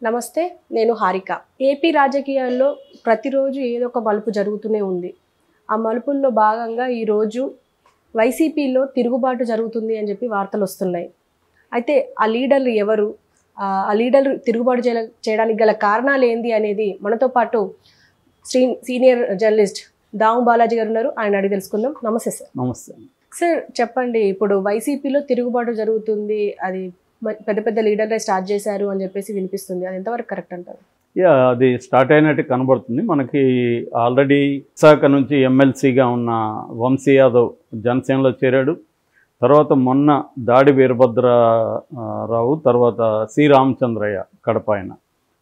నమస్తే, నేను హారిక. ఏపీ రాజకీయాల్లో ప్రతిరోజు ఏదో ఒక మలుపు జరుగుతూనే ఉంది. ఆ మలుపుల్లో భాగంగా ఈరోజు వైసీపీలో తిరుగుబాటు జరుగుతుంది అని చెప్పి వార్తలు వస్తున్నాయి. అయితే ఆ లీడర్లు ఎవరు, ఆ లీడర్లు తిరుగుబాటు చేయడానికి గల కారణాలు ఏంది అనేది మనతో పాటు సీనియర్ జర్నలిస్ట్ దాము బాలాజీ గారు ఉన్నారు. ఆయన అడిగి తెలుసుకుందాం. నమస్తే సార్. నమస్తే సార్, చెప్పండి. ఇప్పుడు వైసీపీలో తిరుగుబాటు జరుగుతుంది, అది పెద్ద పెద్ద లీడర్లే స్టార్ట్ చేశారు అని చెప్పేసి వినిపిస్తుంది. అది ఎంతవరకు కరెక్ట్ అంటారు? అది స్టార్ట్ అయినట్టు కనబడుతుంది. మనకి ఆల్రెడీ విశాఖ నుంచి ఎమ్మెల్సీగా ఉన్న వంశీ యాదవ్ జనసేనలో చేరాడు. తర్వాత మొన్న దాడి వీరభద్రరావు, తర్వాత సి రామచంద్రయ్య కడప ఆయన,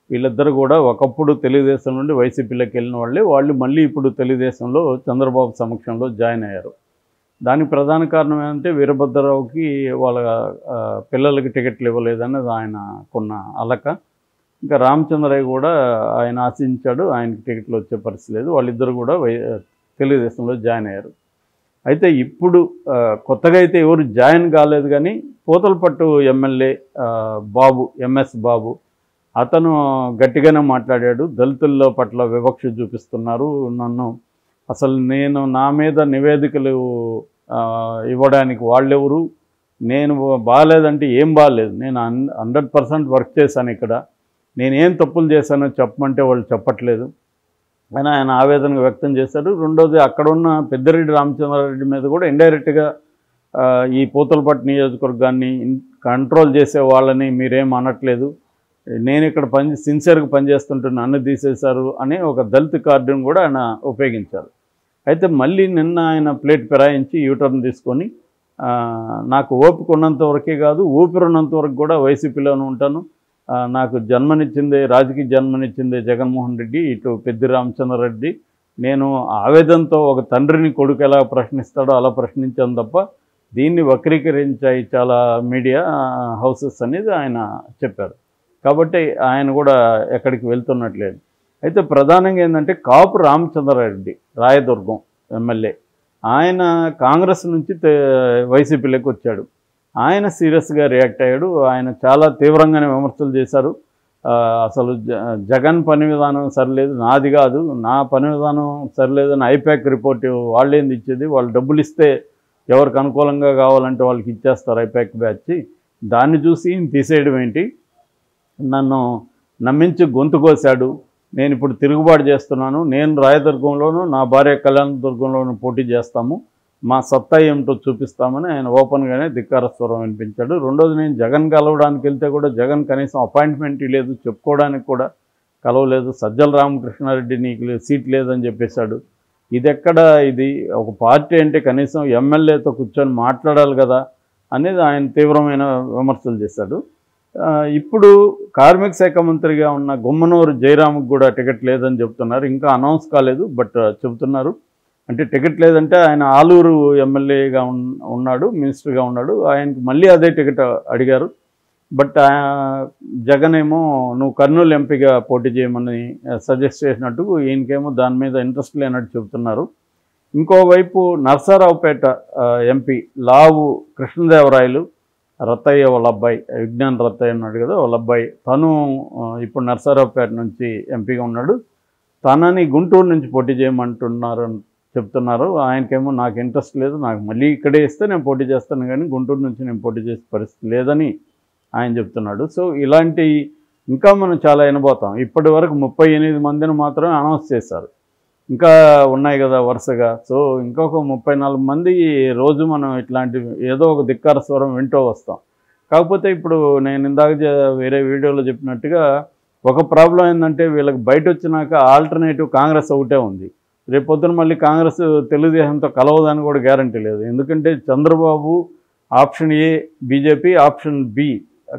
వీళ్ళిద్దరు కూడా ఒకప్పుడు తెలుగుదేశం నుండి వైసీపీలోకి వెళ్ళిన వాళ్ళు మళ్ళీ ఇప్పుడు తెలుగుదేశంలో చంద్రబాబు సమక్షంలో జాయిన్ అయ్యారు. దానికి ప్రధాన కారణం ఏంటంటే వీరభద్రరావుకి వాళ్ళ పిల్లలకి టికెట్లు ఇవ్వలేదన్నది ఆయనకున్న అలక. ఇంకా రామచంద్రయ్య కూడా ఆయన ఆశించాడు, ఆయనకి టికెట్లు వచ్చే పరిస్థితి లేదు. వాళ్ళిద్దరు కూడా తెలుగుదేశంలో జాయిన్ అయ్యారు. అయితే ఇప్పుడు కొత్తగా అయితే ఎవరు జాయిన్ కాలేదు, కానీ పూతలపట్టు ఎమ్మెల్యే బాబు, ఎంఎస్ బాబు, అతను గట్టిగానే మాట్లాడాడు. దళితుల పట్ల వివక్ష చూపిస్తున్నారు, నన్ను అసలు నా మీద నివేదికలు ఇవ్వడానికి వాళ్ళెవరు, నేను బాగాలేదంటే ఏం బాగాలేదు, నేను 100% వర్క్ చేశాను, ఇక్కడ నేనేం తప్పులు చేశానో చెప్పమంటే వాళ్ళు చెప్పట్లేదు అని ఆయన ఆవేదన వ్యక్తం చేశారు. రెండోది, అక్కడున్న పెద్దిరెడ్డి రామచంద్రారెడ్డి మీద కూడా ఇండైరెక్ట్గా ఈ పూతలపట్టు నియోజకవర్గాన్ని కంట్రోల్ చేసే వాళ్ళని మీరేం అనట్లేదు, నేను ఇక్కడ సిన్సియర్గా పనిచేస్తుంటే నన్ను తీసేశారు అని ఒక దళిత కార్డును కూడా ఆయన ఉపయోగించారు. అయితే మళ్ళీ నిన్న ఆయన ప్లేట్ ఫిరాయించి యూటర్న్ తీసుకొని నాకు ఓపిక ఉన్నంత వరకే కాదు, ఊపిరి ఉన్నంత వరకు కూడా వైసీపీలోనే ఉంటాను, నాకు జన్మనిచ్చిందే, రాజకీయ జన్మనిచ్చిందే జగన్మోహన్ రెడ్డి, ఇటు పెద్ది రామచంద్రారెడ్డి, నేను ఆవేదనతో ఒక తండ్రిని కొడుకు ఎలా ప్రశ్నిస్తాడో అలా ప్రశ్నించాను తప్ప దీన్ని వక్రీకరించాయి చాలా మీడియా హౌసెస్ అనేది ఆయన చెప్పారు. కాబట్టి ఆయన కూడా ఎక్కడికి వెళ్తున్నట్లేదు. అయితే ప్రధానంగా ఏంటంటే కాపు రామచంద్రారెడ్డి, రాయదుర్గం ఎమ్మెల్యే, ఆయన కాంగ్రెస్ నుంచి వైసీపీలోకి వచ్చాడు. ఆయన సీరియస్గా రియాక్ట్ అయ్యాడు. ఆయన చాలా తీవ్రంగానే విమర్శలు చేశారు. అసలు జగన్ పని విధానం సరిలేదు, నాది కాదు, నా పని విధానం సరిలేదని ఐపాక్ రిపోర్ట్ వాళ్ళేంది ఇచ్చేది, వాళ్ళు డబ్బులు ఇస్తే ఎవరికి అనుకూలంగా కావాలంటే వాళ్ళకి ఇచ్చేస్తారు ఐపాక్ బ్యాచ్, దాన్ని చూసి తీసేయడం ఏంటి, నన్ను నమ్మించి గొంతు కోశాడు, నేను ఇప్పుడు తిరుగుబాటు చేస్తున్నాను, నేను రాయదుర్గంలోనూ నా భార్య కళ్యాణదుర్గంలోనూ పోటీ చేస్తాము, మా సత్తా ఏమిటో చూపిస్తామని ఆయన ఓపెన్గానే ధిక్కార స్వరం వినిపించాడు. రెండోది, నేను జగన్ కలవడానికి వెళ్తే కూడా జగన్ కనీసం అపాయింట్మెంట్ లేదు, చెప్పుకోవడానికి కూడా కలవలేదు, సజ్జల రామకృష్ణారెడ్డి నీకు సీట్ లేదని చెప్పేశాడు. ఇది ఒక పార్టీ అంటే కనీసం ఎమ్మెల్యేతో కూర్చొని మాట్లాడాలి కదా అనేది ఆయన తీవ్రమైన విమర్శలు చేశాడు. ఇప్పుడు కార్మిక శాఖ మంత్రిగా ఉన్న గుమ్మనూరు జయరామ్కి కూడా టికెట్ లేదని చెప్తున్నారు. ఇంకా అనౌన్స్ కాలేదు, బట్ చెబుతున్నారు. అంటే టికెట్ లేదంటే ఆయన ఆలూరు ఎమ్మెల్యేగా ఉన్నాడు, మినిస్టర్గా ఉన్నాడు, ఆయనకి మళ్ళీ అదే టికెట్ అడిగారు. బట్ జగన్ ఏమో నువ్వు కర్నూలు ఎంపీగా పోటీ చేయమని సజెస్ట్ చేసినట్టు, ఈయనకేమో దాని మీద ఇంట్రెస్ట్ లేనట్టు చెబుతున్నారు. ఇంకోవైపు నర్సారావుపేట ఎంపీ లావు కృష్ణదేవరాయలు, రత్తయ్య వాళ్ళ అబ్బాయి, విజ్ఞాన్ రత్తయ్య ఉన్నాడు కదా వాళ్ళ అబ్బాయి, తను ఇప్పుడు నర్సారావుపేట నుంచి ఎంపీగా ఉన్నాడు. తనని గుంటూరు నుంచి పోటీ చేయమంటున్నారని చెప్తున్నారు. ఆయనకేమో నాకు ఇంట్రెస్ట్ లేదు, నాకు మళ్ళీ ఇక్కడే ఇస్తే నేను పోటీ చేస్తాను, కానీ గుంటూరు నుంచి నేను పోటీ చేసే పరిస్థితి లేదని ఆయన చెప్తున్నాడు. సో ఇలాంటి ఇంకా మనం చాలా వినబోతాం. ఇప్పటి వరకు 38 మందిని మాత్రమే అనౌన్స్ చేశారు, ఇంకా ఉన్నాయి కదా వరుసగా. సో ఇంకొక 34 మంది రోజు మనం ఇట్లాంటి ఏదో ఒక ధిక్కార స్వరం వింటూ వస్తాం. కాకపోతే ఇప్పుడు నేను ఇందాక వేరే వీడియోలో చెప్పినట్టుగా ఒక ప్రాబ్లం ఏంటంటే, వీళ్ళకి బయట వచ్చినాక ఆల్టర్నేటివ్ కాంగ్రెస్ ఒకటే ఉంది. రేపొద్దున మళ్ళీ కాంగ్రెస్ తెలుగుదేశంతో కలవదని కూడా గ్యారంటీ లేదు. ఎందుకంటే Chandrababu option A BJP, option B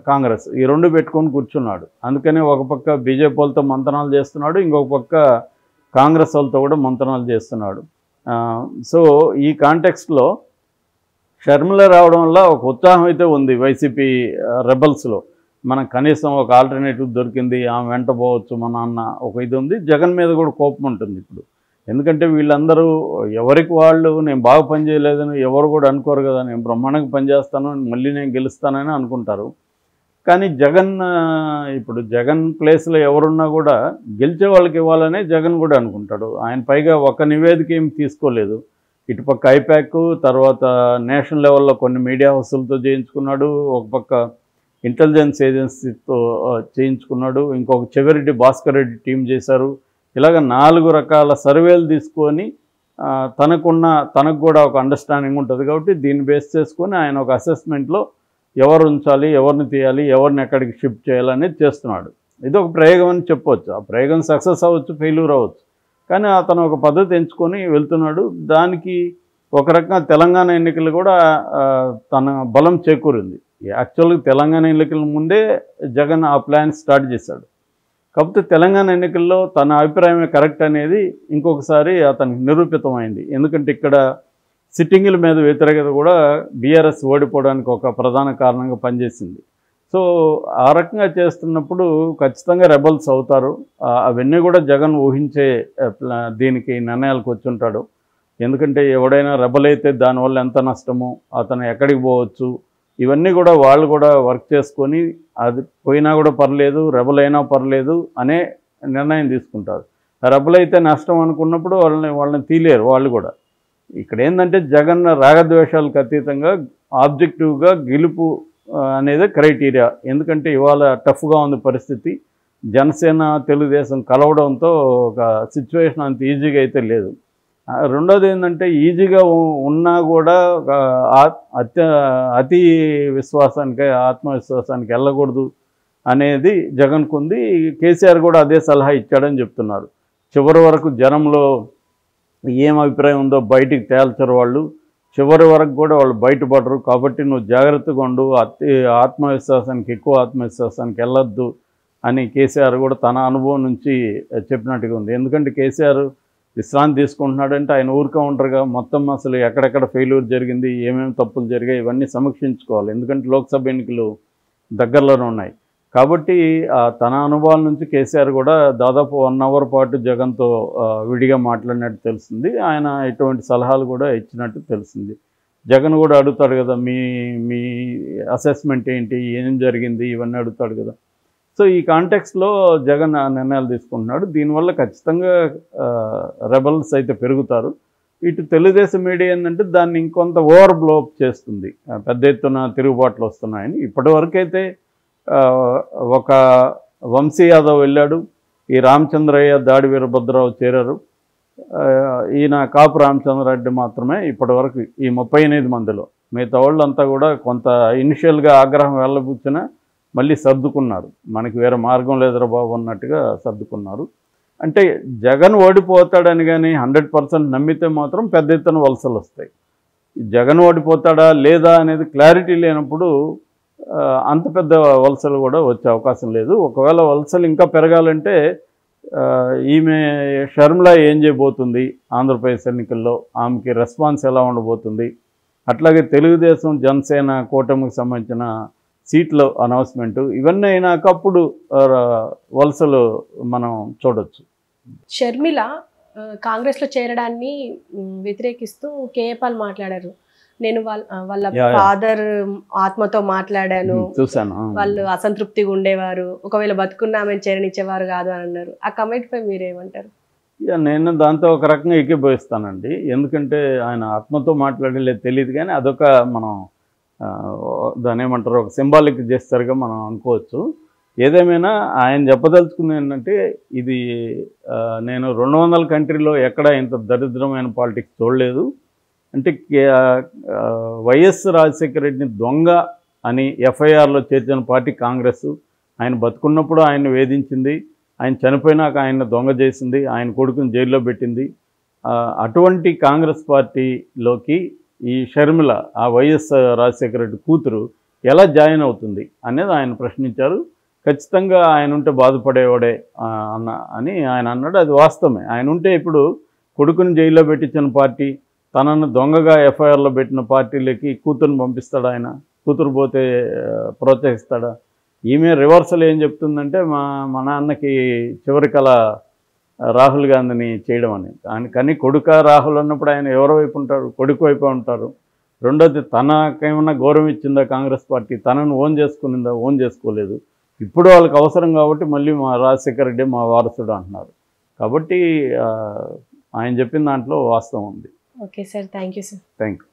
Congress, ఈ రెండు పెట్టుకొని కూర్చున్నాడు. అందుకనే ఒక పక్క బీజేపీ వాళ్ళతో మంతనాలు చేస్తున్నాడు, ఇంకొక పక్క కాంగ్రెస్ వాళ్ళతో కూడా మంతనాలు చేస్తున్నాడు. సో ఈ కాంటెక్స్ట్లో షర్మిల రావడం వల్ల ఒక ఉత్సాహం అయితే ఉంది వైసీపీ రెబల్స్లో. మనకు కనీసం ఒక ఆల్టర్నేటివ్ దొరికింది, ఆమె వెంట పోవచ్చు మన అన్న ఒక ఇది ఉంది. జగన్ మీద కూడా కోపం ఉంటుంది ఇప్పుడు, ఎందుకంటే వీళ్ళందరూ ఎవరికి వాళ్ళు నేను బాగా పనిచేయలేదని ఎవరు కూడా అనుకోరు కదా, నేను బ్రహ్మాండంగా పనిచేస్తాను, మళ్ళీ నేను గెలుస్తానని అనుకుంటారు. కానీ జగన్ ఇప్పుడు జగన్ ప్లేస్లో ఎవరున్నా కూడా గెలిచే వాళ్ళకి ఇవ్వాలనే జగన్ కూడా అనుకుంటాడు. ఆయన పైగా ఒక నివేదిక ఏమి తీసుకోలేదు. ఇటుపక్క ఐపాక్, తర్వాత నేషనల్ లెవెల్లో కొన్ని మీడియా హౌసులతో చేయించుకున్నాడు, ఒక పక్క ఇంటెలిజెన్స్ ఏజెన్సీతో చేయించుకున్నాడు, ఇంకొక చెవిరెడ్డి భాస్కర్ రెడ్డి టీం చేశారు. ఇలాగ 4 రకాల సర్వేలు తీసుకొని తనకు కూడా ఒక అండర్స్టాండింగ్ ఉంటుంది కాబట్టి దీన్ని బేస్ చేసుకొని ఆయన ఒక అసెస్మెంట్లో ఎవరు ఉంచాలి, ఎవరిని తీయాలి, ఎవరిని ఎక్కడికి షిఫ్ట్ చేయాలనేది చేస్తున్నాడు. ఇది ఒక ప్రయోగం అని చెప్పవచ్చు. ఆ ప్రయోగం సక్సెస్ అవ్వచ్చు, ఫెయిల్యూర్ అవ్వచ్చు, కానీ అతను ఒక పద్ధతి ఎంచుకొని వెళ్తున్నాడు. దానికి ఒక రకంగా తెలంగాణ ఎన్నికలు కూడా తన బలం చేకూరింది. యాక్చువల్గా తెలంగాణ ఎన్నికల ముందే జగన్ ఆ ప్లాన్ స్టార్ట్ చేశాడు. కాకపోతే తెలంగాణ ఎన్నికల్లో తన అభిప్రాయమే కరెక్ట్ అనేది ఇంకొకసారి అతనికి నిరూపితమైంది. ఎందుకంటే ఇక్కడ సిట్టింగుల మీద వ్యతిరేకత కూడా బీఆర్ఎస్ ఓడిపోవడానికి ఒక ప్రధాన కారణంగా పనిచేసింది. సో ఆ రకంగా చేస్తున్నప్పుడు ఖచ్చితంగా రెబల్స్ అవుతారు. అవన్నీ కూడా జగన్ ఊహించే దీనికి నిర్ణయాలకు వచ్చుంటాడు. ఎందుకంటే ఎవడైనా రెబల్ అయితే దానివల్ల ఎంత నష్టమో, అతను ఎక్కడికి పోవచ్చు, ఇవన్నీ కూడా వాళ్ళు కూడా వర్క్ చేసుకొని అది పోయినా కూడా పర్లేదు, రెబల్ అయినా పర్లేదు అనే నిర్ణయం తీసుకుంటారు. రెబల్ అయితే నష్టం అనుకున్నప్పుడు వాళ్ళని తీలేరు వాళ్ళు కూడా. ఇక్కడ ఏంటంటే జగన్ రాగద్వేషాలకు అతీతంగా ఆబ్జెక్టివ్గా గెలుపు అనేది క్రైటీరియా. ఎందుకంటే ఇవాళ టఫ్గా ఉంది పరిస్థితి. జనసేన తెలుగుదేశం కలవడంతో ఒక సిచ్యువేషన్ అంత ఈజీగా అయితే లేదు. రెండోది ఏంటంటే ఈజీగా ఉన్నా కూడా అతి విశ్వాసానికి, ఆత్మవిశ్వాసానికి వెళ్ళకూడదు అనేది జగన్కు ఉంది. కేసీఆర్ కూడా అదే సలహా ఇచ్చాడని చెప్తున్నారు. చివరి వరకు జనంలో ఏం అభిప్రాయం ఉందో బయటికి తేల్చరు వాళ్ళు, చివరి వరకు కూడా వాళ్ళు బయటపడరు. కాబట్టి నువ్వు జాగ్రత్తగా ఉండు, ఎక్కువ ఆత్మవిశ్వాసానికి వెళ్ళొద్దు అని కేసీఆర్ కూడా తన అనుభవం నుంచి చెప్పినట్టుగా ఉంది. ఎందుకంటే కేసీఆర్ విశ్రాంతి తీసుకుంటున్నాడంటే ఆయన ఊరికే ఉంటారుగా, మొత్తం అసలు ఎక్కడెక్కడ ఫెయిల్యూర్ జరిగింది, ఏమేమి తప్పులు జరిగాయి, ఇవన్నీ సమీక్షించుకోవాలి. ఎందుకంటే లోక్సభ ఎన్నికలు దగ్గరలోనే ఉన్నాయి కాబట్టి తన అనుభవాల నుంచి కేసీఆర్ కూడా దాదాపు 1 అవర్ పాటు జగన్తో విడిగా మాట్లాడినట్టు తెలిసింది. ఆయన ఎటువంటి సలహాలు కూడా ఇచ్చినట్టు తెలిసింది. జగన్ కూడా అడుగుతాడు కదా, మీ అసెస్మెంట్ ఏంటి, ఏం జరిగింది, ఇవన్నీ అడుగుతాడు కదా. సో ఈ కాంటెక్స్లో జగన్ నిర్ణయాలు తీసుకుంటున్నాడు. దీనివల్ల ఖచ్చితంగా రెబల్స్ అయితే పెరుగుతారు. ఇటు తెలుగుదేశం మీడియా ఏంటంటే దాన్ని ఇంకొంత ఓవర్ బ్లోఅప్ చేస్తుంది. పెద్ద ఎత్తున తిరుగుబాట్లు వస్తున్నాయని. ఇప్పటివరకైతే ఒక వంశీ యాదవ్ వెళ్ళాడు, ఈ రామచంద్రయ్య, దాడి వీరభద్రరావు చేరారు. ఈయన కాపు రామచంద్రారెడ్డి మాత్రమే ఇప్పటివరకు ఈ 38 మందిలో. మిగతా వాళ్ళంతా కూడా కొంత ఇనిషియల్గా ఆగ్రహం వెళ్ళబుచ్చినా మళ్ళీ సర్దుకున్నారు. మనకి వేరే మార్గం లేదురా బాబు అన్నట్టుగా సర్దుకున్నారు. అంటే జగన్ ఓడిపోతాడని కానీ 100% నమ్మితే మాత్రం పెద్ద ఎత్తున వలసలు వస్తాయి. జగన్ ఓడిపోతాడా లేదా అనేది క్లారిటీ లేనప్పుడు అంత పెద్ద వలసలు కూడా వచ్చే అవకాశం లేదు. ఒకవేళ వలసలు ఇంకా పెరగాలంటే ఈమె షర్మిల ఏం చేయబోతుంది ఆంధ్రప్రదేశ్ ఎన్నికల్లో, ఆమెకి రెస్పాన్స్ ఎలా ఉండబోతుంది, అట్లాగే తెలుగుదేశం జనసేన కూటమికి సంబంధించిన సీట్ల అనౌన్స్మెంటు ఇవన్నీ అయినాక అప్పుడు వలసలు మనం చూడొచ్చు. షర్మిల కాంగ్రెస్లో చేరడాన్ని వ్యతిరేకిస్తూ కేఏపాల్ మాట్లాడారు. నేను వాళ్ళ ఫాదర్ ఆత్మతో మాట్లాడాను, చూశాను, వాళ్ళు అసంతృప్తిగా ఉండేవారు, ఒకవేళ బతుకున్నామని చేరనిచ్చేవారు కాదు అని అన్నారు. ఆ కమెంట్ పై మీరేమంటారు? నేను దాంతో ఒక రకంగా ఏకీభవిస్తానండి. ఎందుకంటే ఆయన ఆత్మతో మాట్లాడలేదు తెలియదు, కానీ అదొక మనం దాని ఏమంటారు, ఒక సింబాలిక్ చేస్తారుగా మనం అనుకోవచ్చు. ఏదేమైనా ఆయన చెప్పదలుచుకుంది ఏంటంటే, ఇది నేను 200 కంట్రీలో ఎక్కడ ఇంత దరిద్రమైన పాలిటిక్స్ చూడలేదు. అంటే వైఎస్ రాజశేఖర రెడ్డిని దొంగ అని ఎఫ్ఐఆర్లో చేర్చిన పార్టీ కాంగ్రెస్. ఆయన బతుకున్నప్పుడు ఆయన్ని వేధించింది, ఆయన చనిపోయినాక ఆయన దొంగ చేసింది, ఆయన కొడుకుని జైల్లో పెట్టింది. అటువంటి కాంగ్రెస్ పార్టీలోకి ఈ షర్మిల, ఆ వైఎస్ రాజశేఖర రెడ్డి కూతురు ఎలా జాయిన్ అవుతుంది అనేది ఆయన ప్రశ్నించారు. ఖచ్చితంగా ఆయన ఉంటే బాధపడేవాడే అని ఆయన అన్నాడు. అది వాస్తవమే. ఆయన ఉంటే ఇప్పుడు కొడుకుని జైల్లో పెట్టించిన పార్టీ, తనను దొంగగా ఎఫ్ఐఆర్లో పెట్టిన పార్టీలకి కూతురుని పంపిస్తాడా? ఆయన కూతురు పోతే ప్రోత్సహిస్తాడా? ఈమె రివర్సల్ ఏం చెప్తుందంటే, మా నాన్నకి చివరి కళ రాహుల్ గాంధీని చేయడం అని. కానీ కొడుక రాహుల్ అన్నప్పుడు ఆయన ఎవరి వైపు ఉంటారు? కొడుకు వైపు ఉంటారు. రెండోది తనకేమన్నా గౌరవం ఇచ్చిందా కాంగ్రెస్ పార్టీ, తనను ఓన్ చేసుకునిందా, ఓన్ చేసుకోలేదు. ఇప్పుడు వాళ్ళకి అవసరం కాబట్టి మళ్ళీ మా రాజశేఖర రెడ్డి మా వారసుడు అంటున్నారు. కాబట్టి ఆయన చెప్పిన దాంట్లో వాస్తవం ఉంది. Okay sir, thank you sir. Thank you.